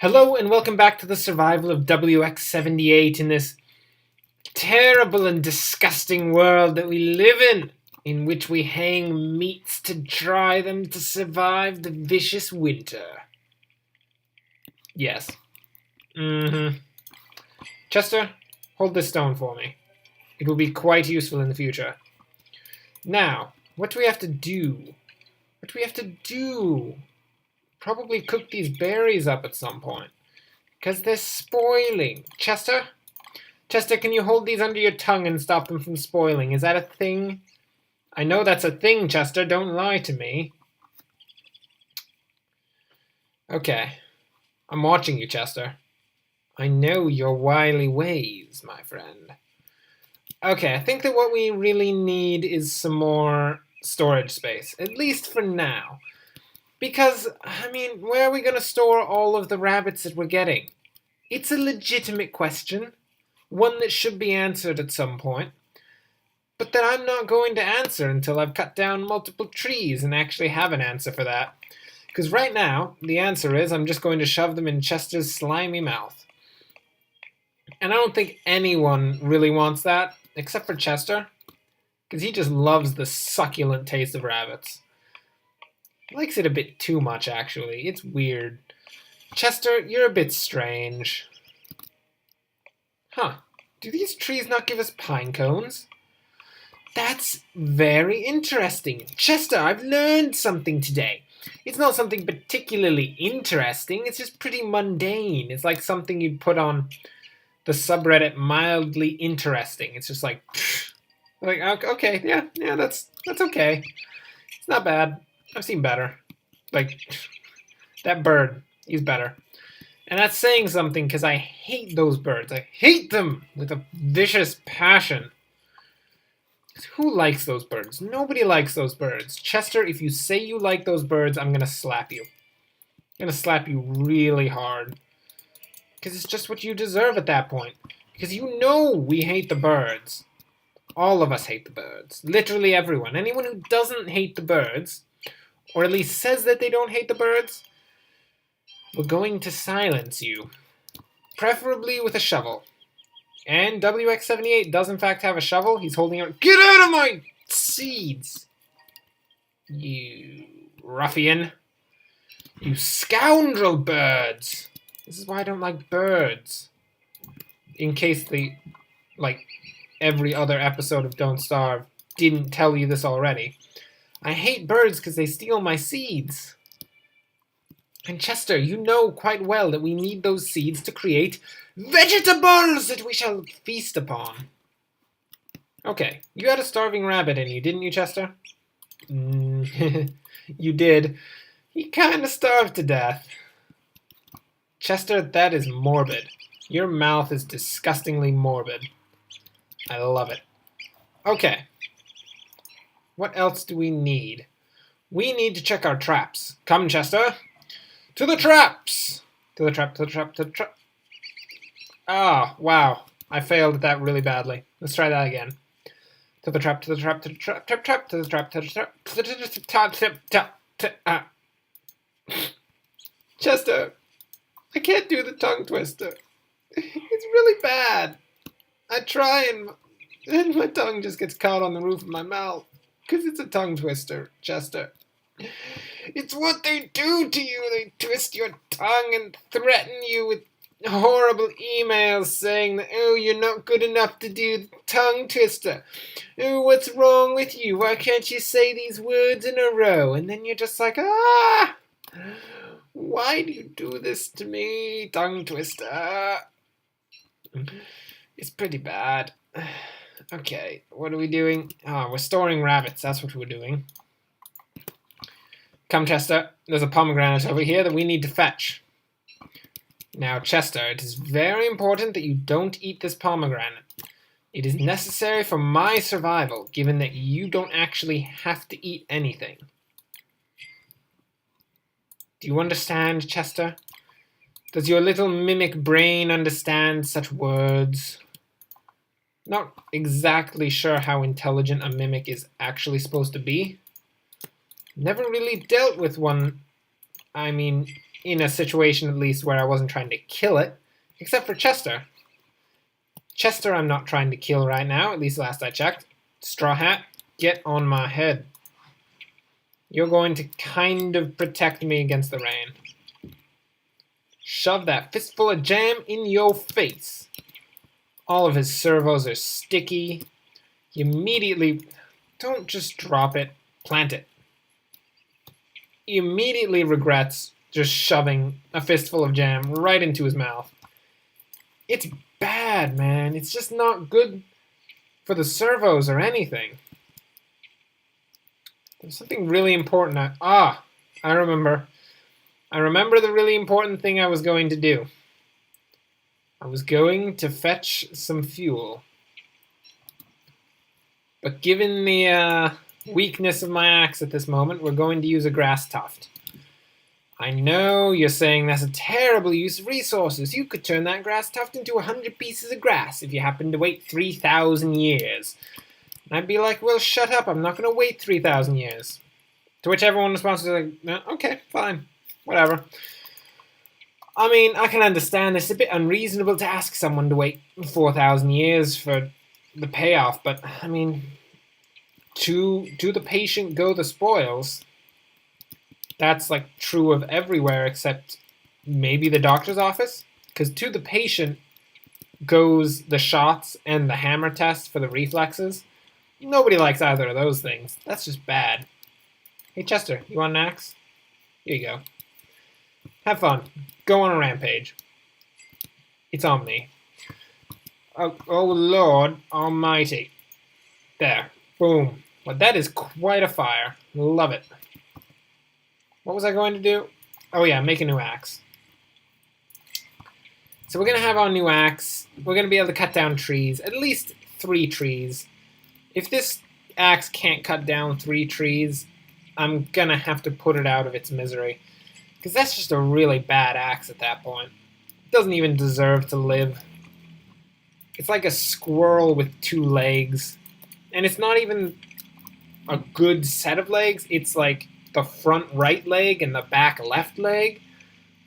Hello and welcome back to the survival of WX78 in this terrible and disgusting world that we live in which we hang meats to dry them to survive the vicious winter. Yes. Chester, hold this stone for me. It will be quite useful in the future. Now, what do we have to do? Probably cook these berries up at some point. Because they're spoiling. Chester, can you hold these under your tongue and stop them from spoiling? Is that a thing? I know that's a thing, Chester. Don't lie to me. Okay. I'm watching you, Chester. I know your wily ways, my friend. Okay, I think that what we really need is some more storage space. At least for now. Because, I mean, where are we going to store all of the rabbits that we're getting? It's a legitimate question. One that should be answered at some point. But that I'm not going to answer until I've cut down multiple trees and actually have an answer for that. Because right now, the answer is I'm just going to shove them in Chester's slimy mouth. And I don't think anyone really wants that, except for Chester. Because he just loves the succulent taste of rabbits. He likes it a bit too much, actually. It's weird. Chester, you're a bit strange. Huh. Do these trees not give us pine cones? That's very interesting. Chester, I've learned something today. It's not something particularly interesting. It's just pretty mundane. It's like something you'd put on the subreddit mildly interesting. It's just like okay, yeah, that's okay. It's not bad. I've seen better. Like, that bird, he's better. And that's saying something because I hate those birds. I hate them with a vicious passion. Who likes those birds? Nobody likes those birds. Chester, if you say you like those birds, I'm going to slap you. I'm going to slap you really hard. Because it's just what you deserve at that point. Because you know we hate the birds. All of us hate the birds. Literally everyone. Anyone who doesn't hate the birds, or at least says that they don't hate the birds, we're going to silence you. Preferably with a shovel. And WX78 does in fact have a shovel. He's holding it. Get out of my seeds! You ruffian. You scoundrel birds! This is why I don't like birds. In case they, like every other episode of Don't Starve, didn't tell you this already. I hate birds because they steal my seeds. And Chester, you know quite well that we need those seeds to create vegetables that we shall feast upon. Okay, you had a starving rabbit in you, didn't you, Chester? You did. He kind of starved to death. Chester, that is morbid. Your mouth is disgustingly morbid. I love it. Okay. What else do we need? We need to check our traps. Come, Chester. To the traps! To the trap. Ah, wow. I failed at that really badly. Let's try that again. To the trap, to the trap, to the trap, to the trap, to the trap, to the trap, Chester, I can't do the tongue twister. It's really bad. I try and my tongue just gets caught on the roof of my mouth. Because it's a tongue twister, Chester. It's what they do to you. They twist your tongue and threaten you with horrible emails saying that, oh, you're not good enough to do the tongue twister. Oh, what's wrong with you? Why can't you say these words in a row? And then you're just like, ah, why do you do this to me, tongue twister? It's pretty bad. Okay, what are we doing? We're storing rabbits. That's what we're doing. Come, Chester. There's a pomegranate over here that we need to fetch. Now, Chester, it is very important that you don't eat this pomegranate. It is necessary for my survival, given that you don't actually have to eat anything. Do you understand, Chester? Does your little mimic brain understand such words? Not exactly sure how intelligent a mimic is actually supposed to be. Never really dealt with one, I mean, in a situation at least where I wasn't trying to kill it, except for Chester. Chester I'm not trying to kill right now, at least last I checked. Straw Hat, get on my head. You're going to kind of protect me against the rain. Shove that fistful of jam in your face. All of his servos are sticky. He immediately... Don't just drop it. Plant it. He immediately regrets just shoving a fistful of jam right into his mouth. It's bad, man. It's just not good for the servos or anything. There's something really important. I remember. I remember the really important thing I was going to do. I was going to fetch some fuel. But given the weakness of my axe at this moment, we're going to use a grass tuft. I know you're saying that's a terrible use of resources. You could turn that grass tuft into 100 pieces of grass if you happened to wait 3,000 years. And I'd be like, well, shut up. I'm not going to wait 3,000 years. To which everyone responds like, no, okay, fine, whatever. I mean, I can understand it's a bit unreasonable to ask someone to wait 4,000 years for the payoff, but I mean, to the patient go the spoils. That's like true of everywhere except maybe the doctor's office, because to the patient goes the shots and the hammer test for the reflexes. Nobody likes either of those things. That's just bad. Hey Chester, you want an axe? Here you go. Have fun. Go on a rampage. It's on me. Oh Lord Almighty. There. Boom. Well, that is quite a fire. Love it. What was I going to do? Oh yeah, make a new axe. So we're going to have our new axe. We're going to be able to cut down trees. At least 3 trees. If this axe can't cut down 3 trees, I'm going to have to put it out of its misery. Because that's just a really bad axe at that point. It doesn't even deserve to live. It's like a squirrel with 2 legs. And it's not even a good set of legs. It's like the front right leg and the back left leg.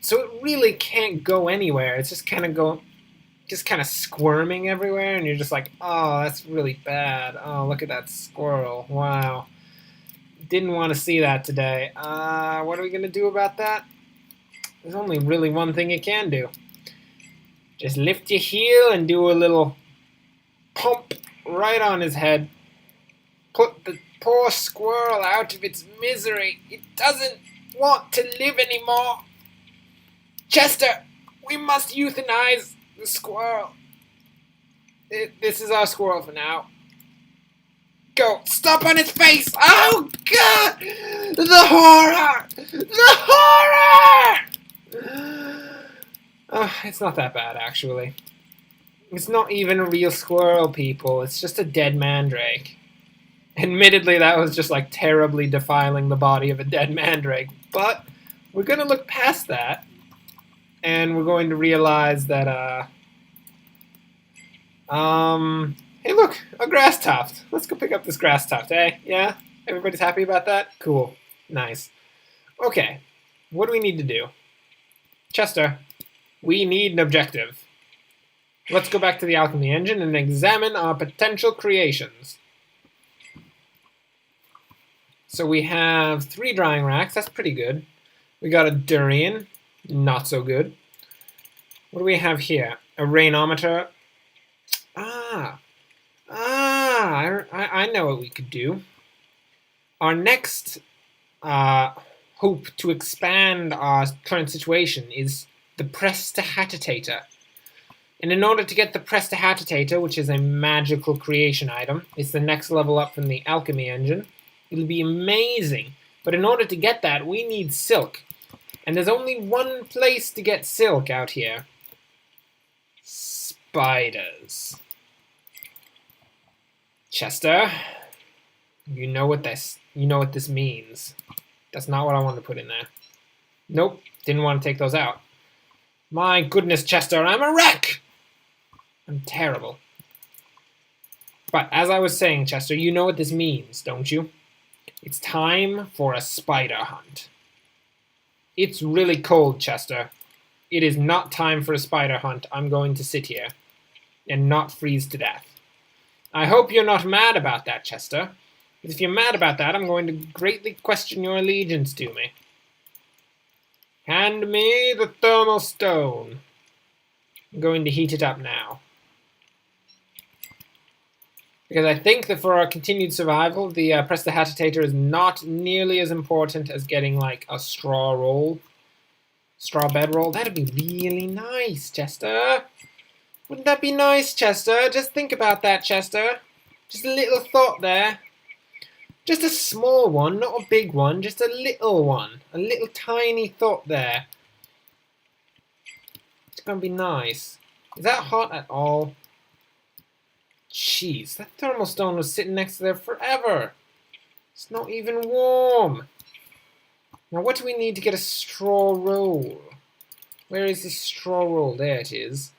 So it really can't go anywhere. It's just kind of squirming everywhere, and you're just like, oh, that's really bad. Oh, look at that squirrel. Wow. Didn't want to see that today. What are we going to do about that? There's only really one thing you can do. Just lift your heel and do a little pump right on his head. Put the poor squirrel out of its misery. It doesn't want to live anymore. Chester, we must euthanize the squirrel. This is our squirrel for now. Go. Stop on its face. Oh, God. The horror. The horror. It's not that bad, actually. It's not even a real squirrel, people. It's just a dead mandrake. Admittedly, that was just like terribly defiling the body of a dead mandrake. But we're going to look past that. And we're going to realize that, hey look, a grass tuft. Let's go pick up this grass tuft, eh? Yeah? Everybody's happy about that? Cool. Nice. Okay. What do we need to do? Chester, we need an objective. Let's go back to the alchemy engine and examine our potential creations. So we have 3 drying racks. That's pretty good. We got a durian. Not so good. What do we have here? A rainometer. I know what we could do. Our next hope to expand our current situation is the prestidigitator. And in order to get the prestidigitator, which is a magical creation item, it's the next level up from the alchemy engine. It'll be amazing. But in order to get that, we need silk. And there's only one place to get silk out here. Spiders. Chester, you know what this means. That's not what I wanted to put in there. Nope, didn't want to take those out. My goodness, Chester, I'm a wreck! I'm terrible. But as I was saying, Chester, you know what this means, don't you? It's time for a spider hunt. It's really cold, Chester. It is not time for a spider hunt. I'm going to sit here and not freeze to death. I hope you're not mad about that, Chester. If you're mad about that, I'm going to greatly question your allegiance to me. Hand me the thermal stone. I'm going to heat it up now. Because I think that for our continued survival, the prestidigitator is not nearly as important as getting like a straw roll. Straw bedroll. That'd be really nice, Chester. Wouldn't that be nice, Chester? Just think about that, Chester. Just a little thought there. Just a small one, not a big one, just a little one. A little tiny thought there. It's gonna be nice. Is that hot at all? Jeez, that thermal stone was sitting next to there forever. It's not even warm. Now what do we need to get a straw roll? Where is the straw roll? There it is.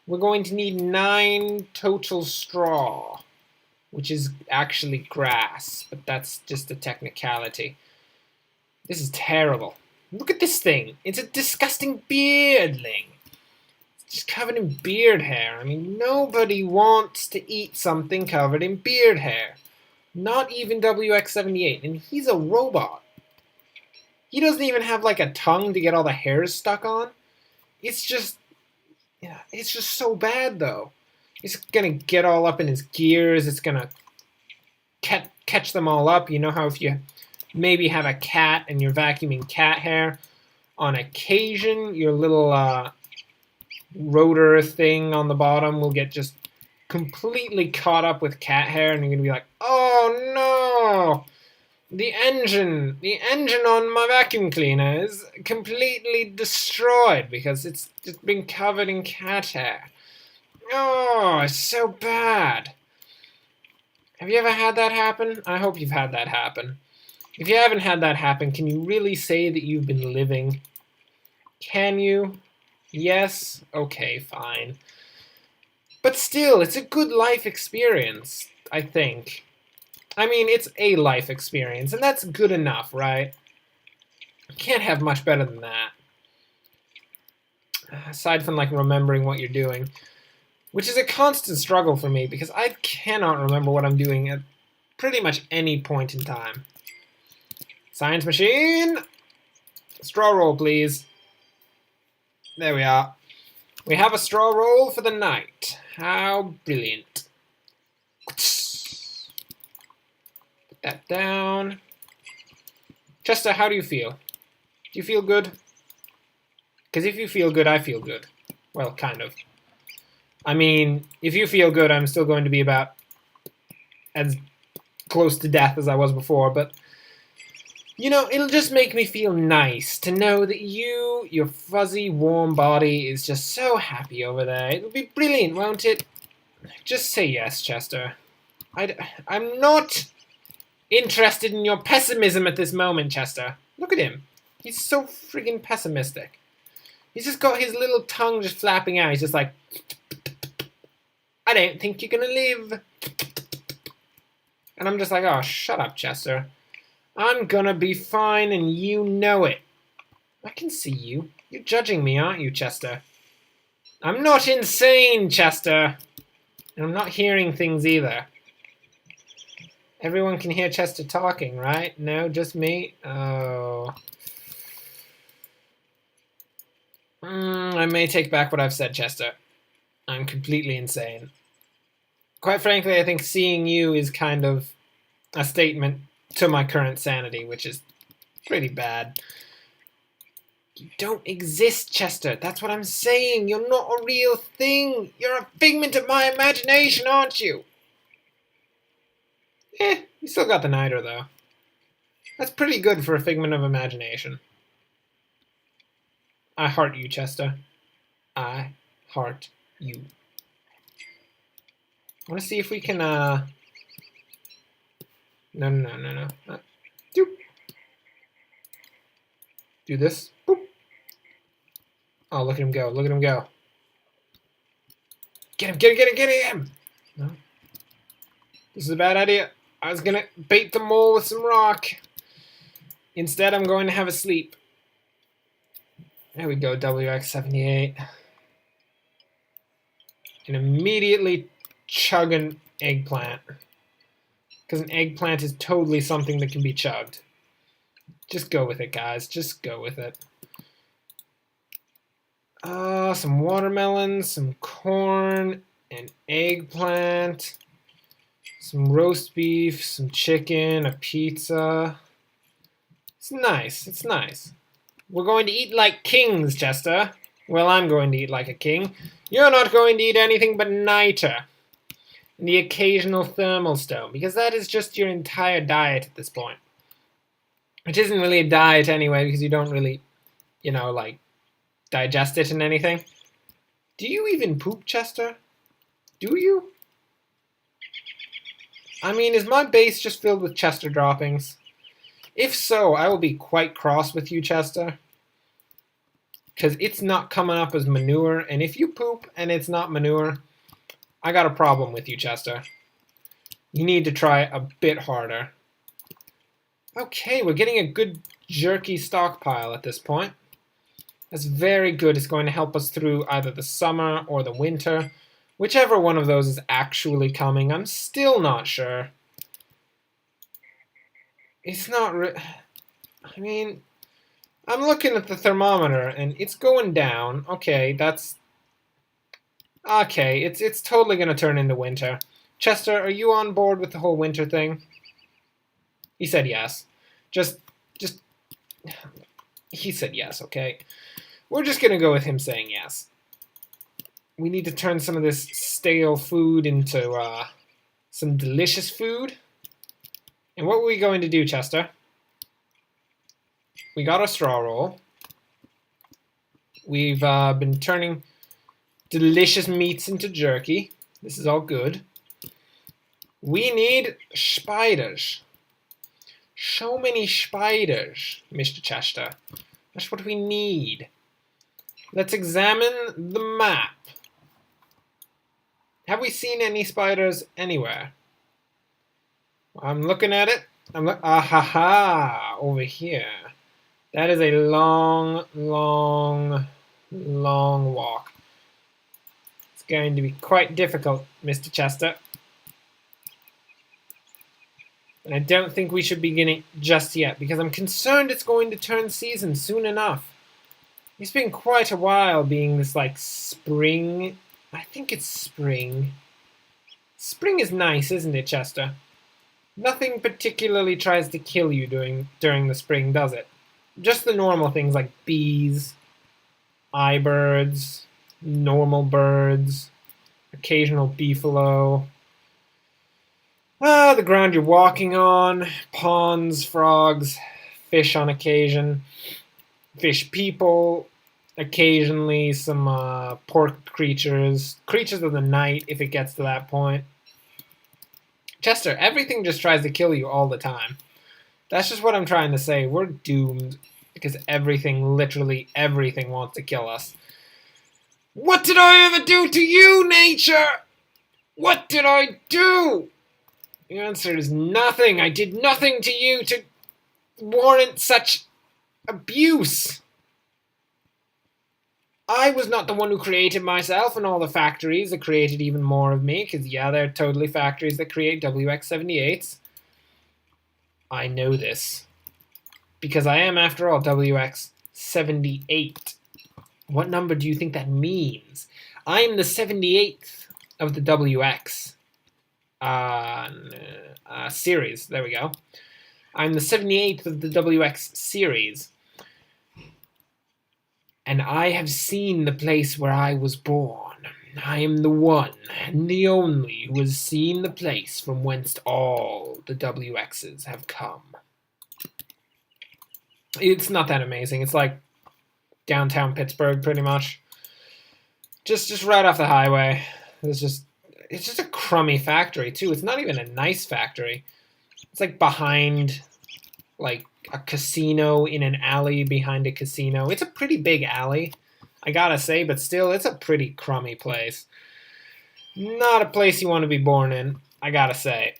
We're going to need 9 total straw, which is actually grass, but that's just a technicality. This is terrible. Look at this thing. It's a disgusting beardling. It's just covered in beard hair. I mean, nobody wants to eat something covered in beard hair. Not even WX78, and he's a robot. He doesn't even have like a tongue to get all the hairs stuck on. It's just so bad though. It's gonna get all up in his gears. It's gonna catch them all up. You know how if you maybe have a cat and you're vacuuming cat hair, on occasion your little rotor thing on the bottom will get just completely caught up with cat hair, and you're gonna be like, oh no! The engine on my vacuum cleaner is completely destroyed because it's just been covered in cat hair. Oh, it's so bad. Have you ever had that happen? I hope you've had that happen. If you haven't had that happen, can you really say that you've been living? Can you? Yes? Okay, fine. But still, it's a good life experience, I think. I mean, it's a life experience, and that's good enough, right? You can't have much better than that. Aside from, like, remembering what you're doing. Which is a constant struggle for me, because I cannot remember what I'm doing at pretty much any point in time. Science machine! Straw roll, please. There we are. We have a straw roll for the night. How brilliant. That down. Chester, how do you feel? Do you feel good? Because if you feel good, I feel good. Well, kind of. I mean, if you feel good, I'm still going to be about as close to death as I was before, but you know, it'll just make me feel nice to know that your fuzzy, warm body is just so happy over there. It'll be brilliant, won't it? Just say yes, Chester. I'm not interested in your pessimism at this moment, Chester. Look at him. He's so friggin' pessimistic. He's just got his little tongue just flapping out. He's just like, I don't think you're gonna live. And I'm just like, oh, shut up, Chester. I'm gonna be fine and you know it. I can see you. You're judging me, aren't you, Chester? I'm not insane, Chester. And I'm not hearing things either. Everyone can hear Chester talking, right? No, just me? Oh. I may take back what I've said, Chester. I'm completely insane. Quite frankly, I think seeing you is kind of a statement to my current sanity, which is pretty bad. You don't exist, Chester. That's what I'm saying. You're not a real thing. You're a figment of my imagination, aren't you? You still got the niter, though. That's pretty good for a figment of imagination. I heart you, Chester. I heart you. I want to see if we can, No. Doop. Do this. Boop. Oh, look at him go. Look at him go. Get him, get him, get him, get him! No. This is a bad idea. I was gonna bait the mole with some rock. Instead, I'm going to have a sleep. There we go, WX78. And immediately chug an eggplant. Because an eggplant is totally something that can be chugged. Just go with it, guys. Just go with it. Some watermelons, some corn, an eggplant, some roast beef, some chicken, a pizza. It's nice. It's nice. We're going to eat like kings, Chester. Well, I'm going to eat like a king. You're not going to eat anything but niter. And the occasional thermal stone, because that is just your entire diet at this point. Which isn't really a diet anyway, because you don't really, like, digest it in anything. Do you even poop, Chester? Do you? I mean, is my base just filled with Chester droppings? If so, I will be quite cross with you, Chester. Because it's not coming up as manure, and if you poop and it's not manure, I got a problem with you, Chester. You need to try a bit harder. Okay, we're getting a good jerky stockpile at this point. That's very good. It's going to help us through either the summer or the winter. Whichever one of those is actually coming, I'm still not sure. It's not I mean, I'm looking at the thermometer and it's going down. Okay, that's... Okay, it's totally going to turn into winter. Chester, are you on board with the whole winter thing? He said yes. Just... He said yes, okay? We're just going to go with him saying yes. We need to turn some of this stale food into some delicious food. And what were we going to do, Chester? We got a straw roll. We've been turning delicious meats into jerky. This is all good. We need spiders. So many spiders, Mr. Chester. That's what we need. Let's examine the map. Have we seen any spiders anywhere? I'm looking at it. Aha! Over here. That is a long, long, long walk. It's going to be quite difficult, Mr. Chester. And I don't think we should begin it just yet, because I'm concerned it's going to turn season soon enough. It's been quite a while being this, like, spring. I think it's spring. Spring is nice, isn't it, Chester? Nothing particularly tries to kill you during the spring, does it? Just the normal things like bees, birds, normal birds, occasional beefalo. The ground you're walking on, ponds, frogs, fish on occasion, fish people, occasionally some pork creatures of the night if it gets to that point. Chester, everything just tries to kill you all the time. That's just what I'm trying to say. We're doomed because everything, literally everything, wants to kill us. What did I ever do to you, nature? What did I do? The answer is nothing. I did nothing to you to warrant such abuse. I was not the one who created myself and all the factories that created even more of me, because yeah, they're totally factories that create WX78s. I know this. Because I am, after all, WX78. What number do you think that means? I'm the 78th of the WX series. There we go. I'm the 78th of the WX series. And I have seen the place where I was born. I am the one and the only who has seen the place from whence all the WXs have come. It's not that amazing. It's like downtown Pittsburgh, pretty much. Just right off the highway. It's just a crummy factory, too. It's not even a nice factory. It's like behind, like, a casino in an alley behind a casino. It's a pretty big alley, I gotta say, but still, it's a pretty crummy place. Not a place you want to be born in, I gotta say.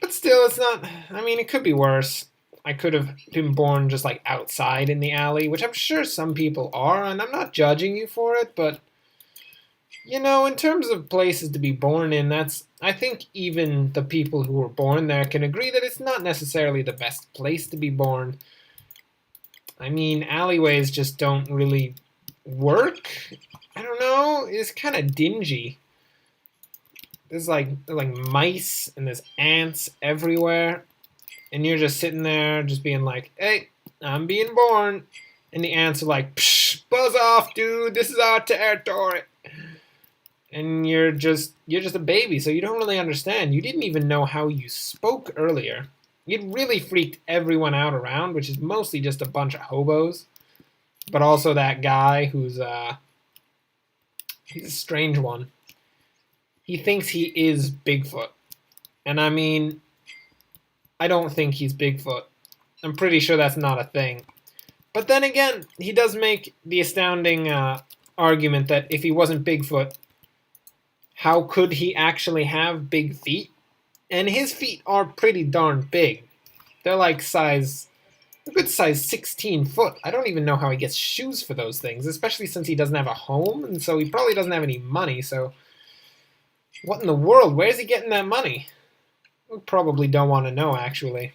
But still, it's not... I mean, it could be worse. I could have been born just like outside in the alley, which I'm sure some people are, and I'm not judging you for it, but you know, in terms of places to be born in, I think even the people who were born there can agree that it's not necessarily the best place to be born. I mean, alleyways just don't really work. I don't know, it's kind of dingy. There's like mice and there's ants everywhere, and you're just sitting there just being like, "Hey, I'm being born." And the ants are like, "Psh, buzz off, dude, this is our territory." And you're just a baby, so you don't really understand. You didn't even know how you spoke earlier. It really freaked everyone out around, which is mostly just a bunch of hobos, but also that guy who's he's a strange one. He thinks he is Bigfoot, and I mean, I don't think he's Bigfoot. I'm pretty sure that's not a thing. But then again, he does make the astounding argument that if he wasn't Bigfoot, how could he actually have big feet? And his feet are pretty darn big. They're like a good size 16 foot. I don't even know how he gets shoes for those things, especially since he doesn't have a home, and so he probably doesn't have any money, so what in the world? Where's he getting that money? We probably don't want to know, actually.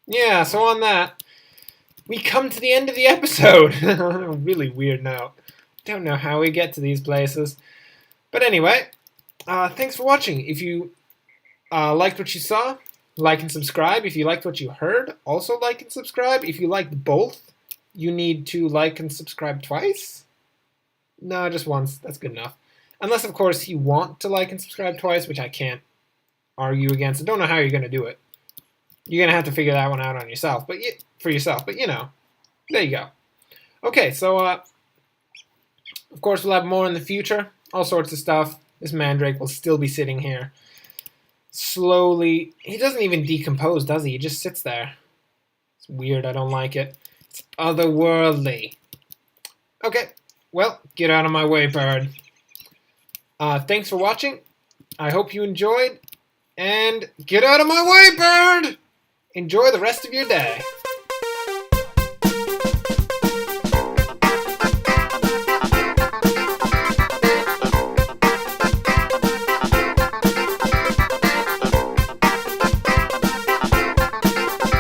Yeah, so on that, we come to the end of the episode. On a really weird note. Don't know how we get to these places. But anyway, thanks for watching. If you liked what you saw, like and subscribe. If you liked what you heard, also like and subscribe. If you liked both, you need to like and subscribe twice? No, just once. That's good enough. Unless, of course, you want to like and subscribe twice, which I can't argue against. I don't know how you're going to do it. You're going to have to figure that one out on yourself, for yourself. But, you know, there you go. Okay, so, of course, we'll have more in the future. All sorts of stuff. This mandrake will still be sitting here. Slowly. He doesn't even decompose, does he? He just sits there. It's weird. I don't like it. It's otherworldly. Okay. Well, get out of my way, bird. Thanks for watching. I hope you enjoyed. And get out of my way, bird! Enjoy the rest of your day.